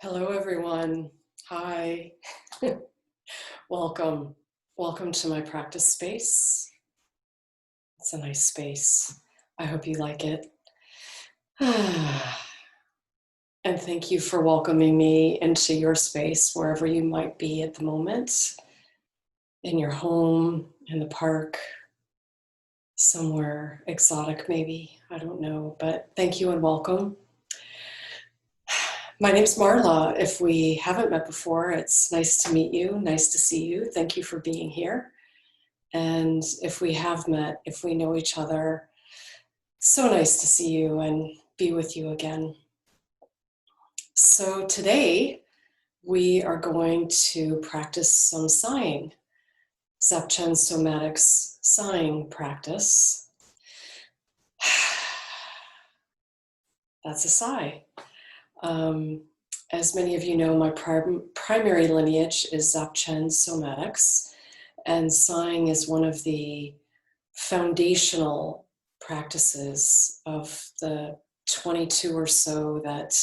Hello, everyone. Hi. Welcome. Welcome to my practice space. It's a nice space. I hope you like it. And thank you for welcoming me into your space, wherever you might be at the moment, in your home, in the park, somewhere exotic maybe. I don't know, but thank you and welcome. My name's Marla. If we haven't met before, it's nice to meet you. Nice to see you. Thank you for being here. And if we have met, if we know each other, so nice to see you and be with you again. So today we are going to practice some sighing, Zapchen Somatics sighing practice. That's a sigh. As many of you know, my primary lineage is Zapchen Somatics, and sighing is one of the foundational practices of the 22 or so that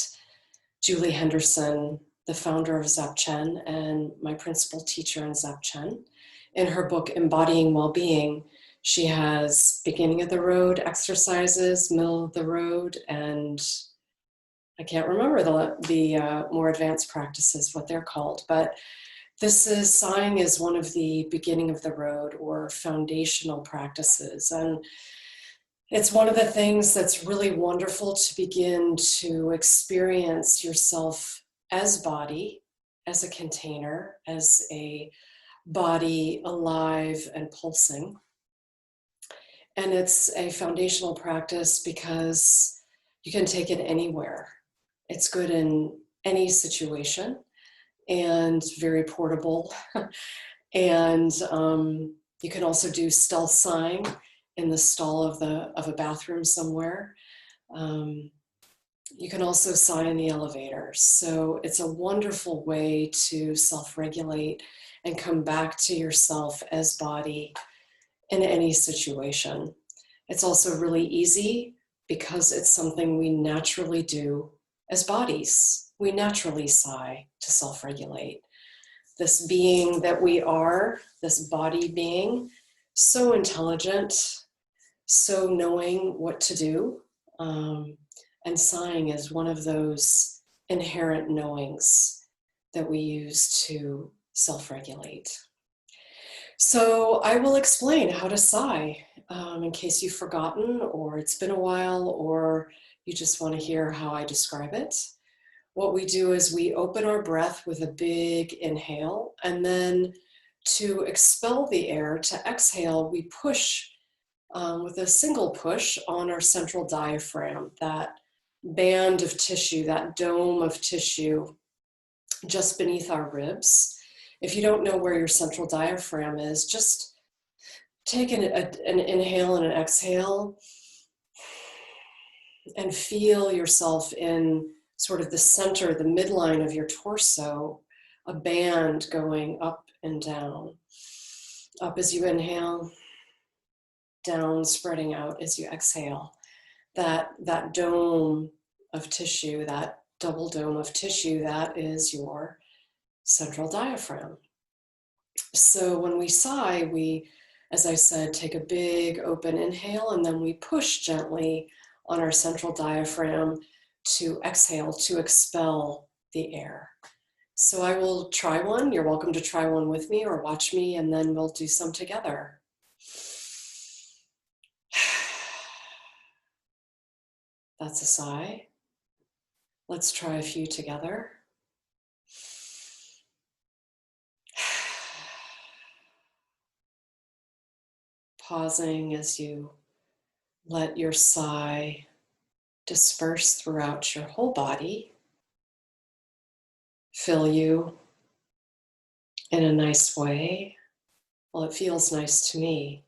Julie Henderson, the founder of Zapchen and my principal teacher in Zapchen, in her book Embodying Wellbeing, she has beginning of the road exercises, middle of the road, and I can't remember the more advanced practices, what they're called, but sighing is one of the beginning of the road or foundational practices. And it's one of the things that's really wonderful to begin to experience yourself as body, as a container, as a body alive and pulsing. And it's a foundational practice because you can take it anywhere. It's good in any situation and very portable. And you can also do stealth sighing in the stall of a bathroom somewhere. You can also sigh in the elevator. So it's a wonderful way to self-regulate and come back to yourself as body in any situation. It's also really easy because it's something we naturally do as bodies. We naturally sigh to self-regulate. This being that we are, this body being, so intelligent, so knowing what to do. And sighing is one of those inherent knowings that we use to self-regulate. So I will explain how to sigh in case you've forgotten, or it's been a while, or you just want to hear how I describe it. What we do is we open our breath with a big inhale, and then to expel the air, to exhale, we push with a single push on our central diaphragm, that band of tissue, that dome of tissue just beneath our ribs. If you don't know where your central diaphragm is, just take an inhale and an exhale and feel yourself in sort of the center, the midline of your torso, a band going up and down. Up as you inhale, down, spreading out as you exhale. That dome of tissue, that double dome of tissue, that is your central diaphragm. So when we sigh, we, as I said, take a big open inhale, and then we push gently on our central diaphragm to exhale, to expel the air. So I will try one. You're welcome to try one with me or watch me, and then we'll do some together. That's a sigh. Let's try a few together. Pausing as you let your sigh disperse throughout your whole body, fill you in a nice way. Well, it feels nice to me.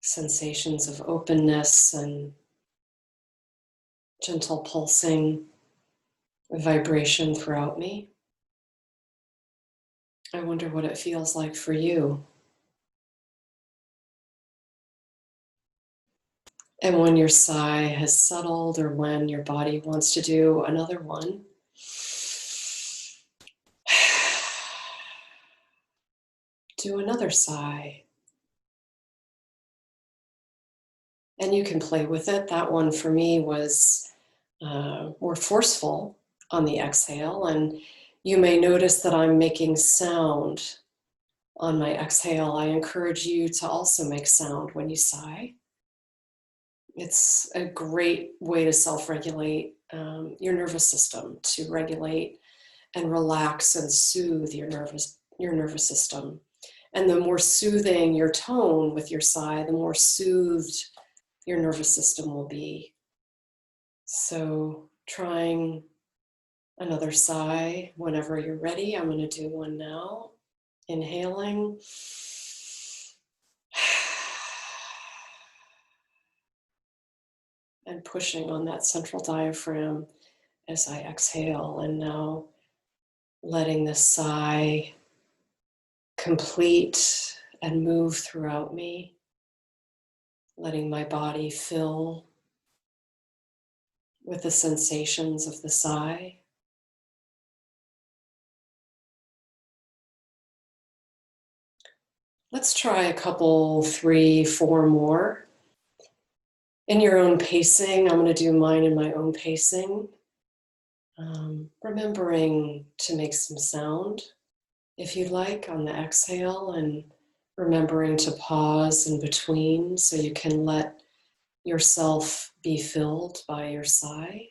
Sensations of openness and gentle pulsing vibration throughout me. I wonder what it feels like for you. And when your sigh has settled, or when your body wants to do another one, do another sigh. And you can play with it. That one for me was more forceful on the exhale. And you may notice that I'm making sound on my exhale. I encourage you to also make sound when you sigh. It's a great way to self-regulate your nervous system, to regulate and relax and soothe your nervous system. And the more soothing your tone with your sigh, the more soothed your nervous system will be. So trying another sigh whenever you're ready. I'm going to do one now. Inhaling. And pushing on that central diaphragm as I exhale. And now letting the sigh complete and move throughout me. Letting my body fill with the sensations of the sigh. Let's try a couple, 3, 4 more. In your own pacing, I'm going to do mine in my own pacing. Remembering to make some sound, if you'd like, on the exhale, and remembering to pause in between so you can let yourself be filled by your sigh.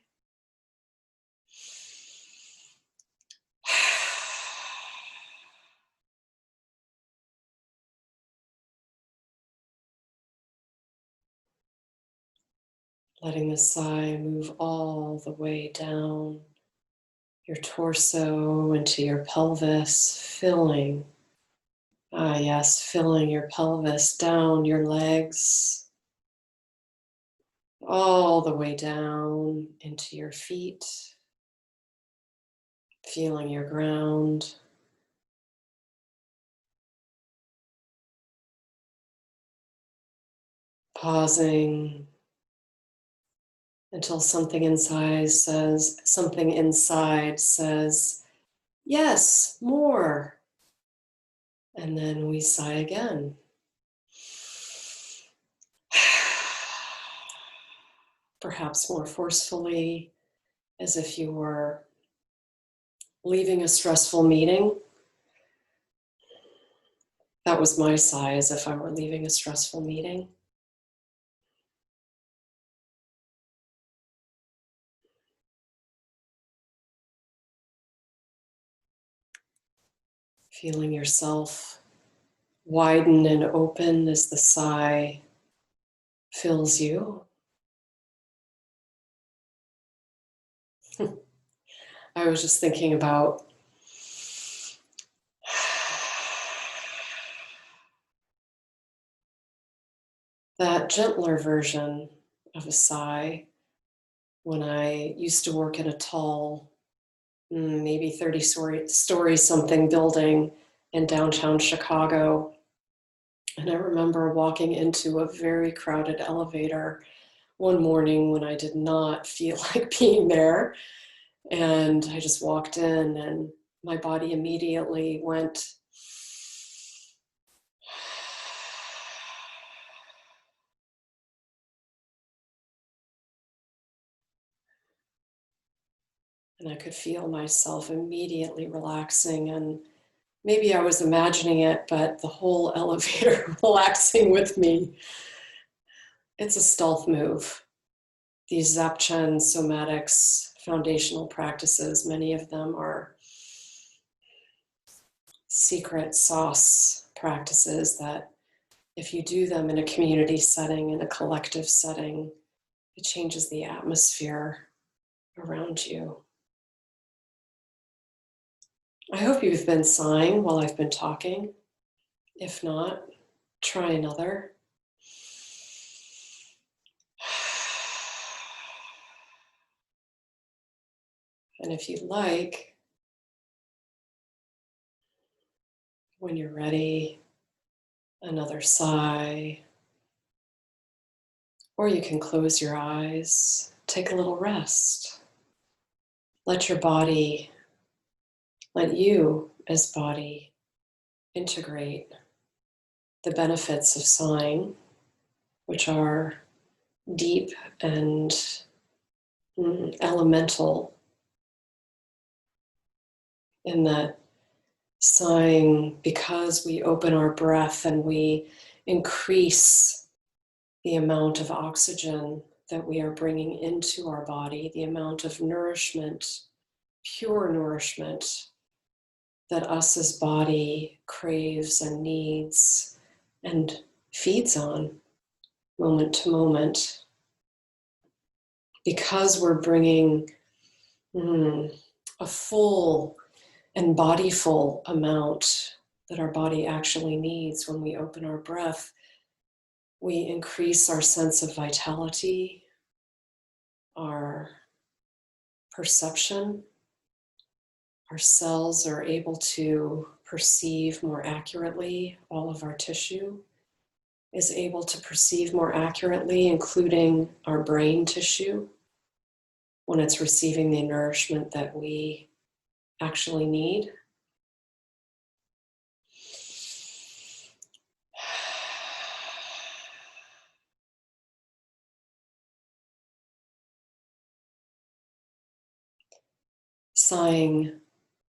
Letting the sigh move all the way down your torso into your pelvis, filling, filling your pelvis down your legs, all the way down into your feet, feeling your ground. Pausing until something inside says, yes, more. And then we sigh again. Perhaps more forcefully, as if you were leaving a stressful meeting. That was my sigh, as if I were leaving a stressful meeting. Feeling yourself widen and open as the sigh fills you. I was just thinking about that gentler version of a sigh when I used to work in a tall, maybe 30-story something building in downtown Chicago. And I remember walking into a very crowded elevator one morning when I did not feel like being there. And I just walked in and my body immediately went, and I could feel myself immediately relaxing. And maybe I was imagining it, but the whole elevator relaxing with me. It's a stealth move. These Zapchen Somatics foundational practices, many of them are secret sauce practices that if you do them in a community setting, in a collective setting, it changes the atmosphere around you. I hope you've been sighing while I've been talking. If not, try another. And if you'd like, when you're ready, another sigh. Or you can close your eyes, take a little rest. Let you as body integrate the benefits of sighing, which are deep and elemental, in that sighing, because we open our breath and we increase the amount of oxygen that we are bringing into our body, the amount of nourishment, pure nourishment, that us as body craves and needs and feeds on moment to moment. Because we're bringing a full and bodyful amount that our body actually needs when we open our breath, we increase our sense of vitality, our perception. Our cells are able to perceive more accurately. All of our tissue is able to perceive more accurately, including our brain tissue, when it's receiving the nourishment that we actually need. Sighing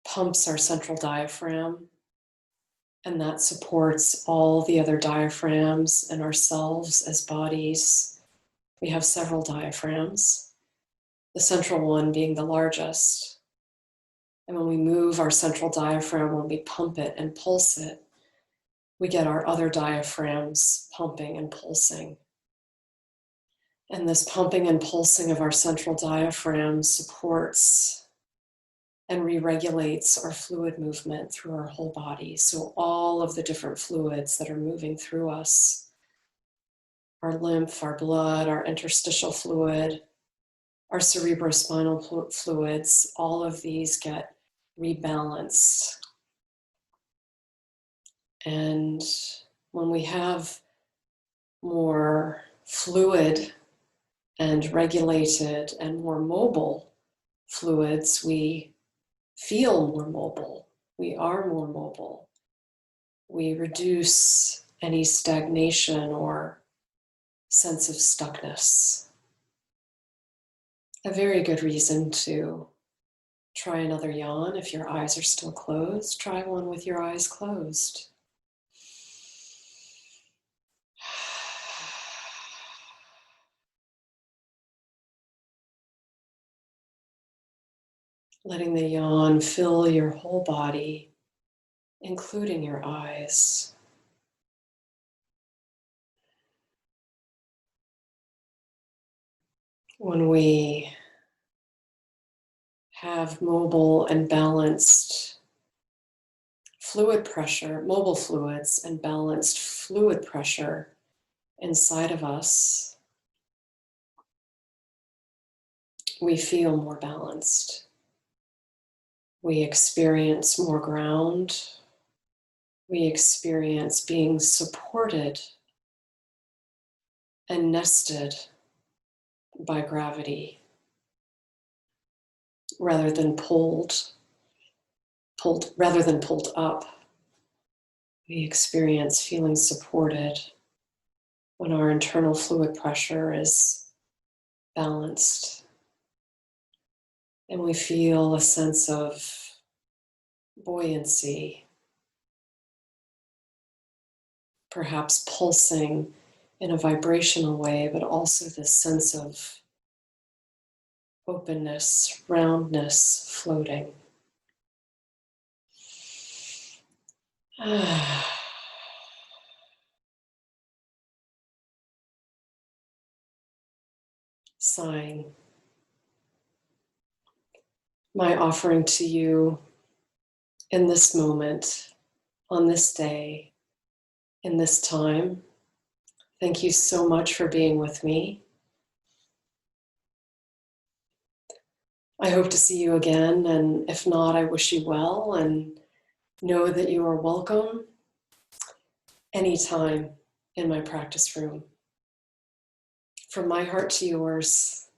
pumps our central diaphragm, and that supports all the other diaphragms and ourselves as bodies. We have several diaphragms, the central one being the largest. And when we move our central diaphragm, when we pump it and pulse it, we get our other diaphragms pumping and pulsing. And this pumping and pulsing of our central diaphragm supports and re-regulates our fluid movement through our whole body. So all of the different fluids that are moving through us, our lymph, our blood, our interstitial fluid, our cerebrospinal fluids, all of these get rebalanced. And when we have more fluid and regulated and more mobile fluids, we feel more mobile. We are more mobile. We reduce any stagnation or sense of stuckness. A very good reason to try another yawn. If your eyes are still closed, try one with your eyes closed. Letting the yawn fill your whole body, including your eyes. When we have mobile and balanced fluid pressure, mobile fluids and balanced fluid pressure inside of us, we feel more balanced. We experience more ground. We experience being supported and nested by gravity rather than pulled up. We experience feeling supported when our internal fluid pressure is balanced. And we feel a sense of buoyancy, perhaps pulsing in a vibrational way, but also this sense of openness, roundness, floating. Sighing. My offering to you in this moment, on this day, in this time. Thank you so much for being with me. I hope to see you again, and if not, I wish you well, and know that you are welcome anytime in my practice room. From my heart to yours,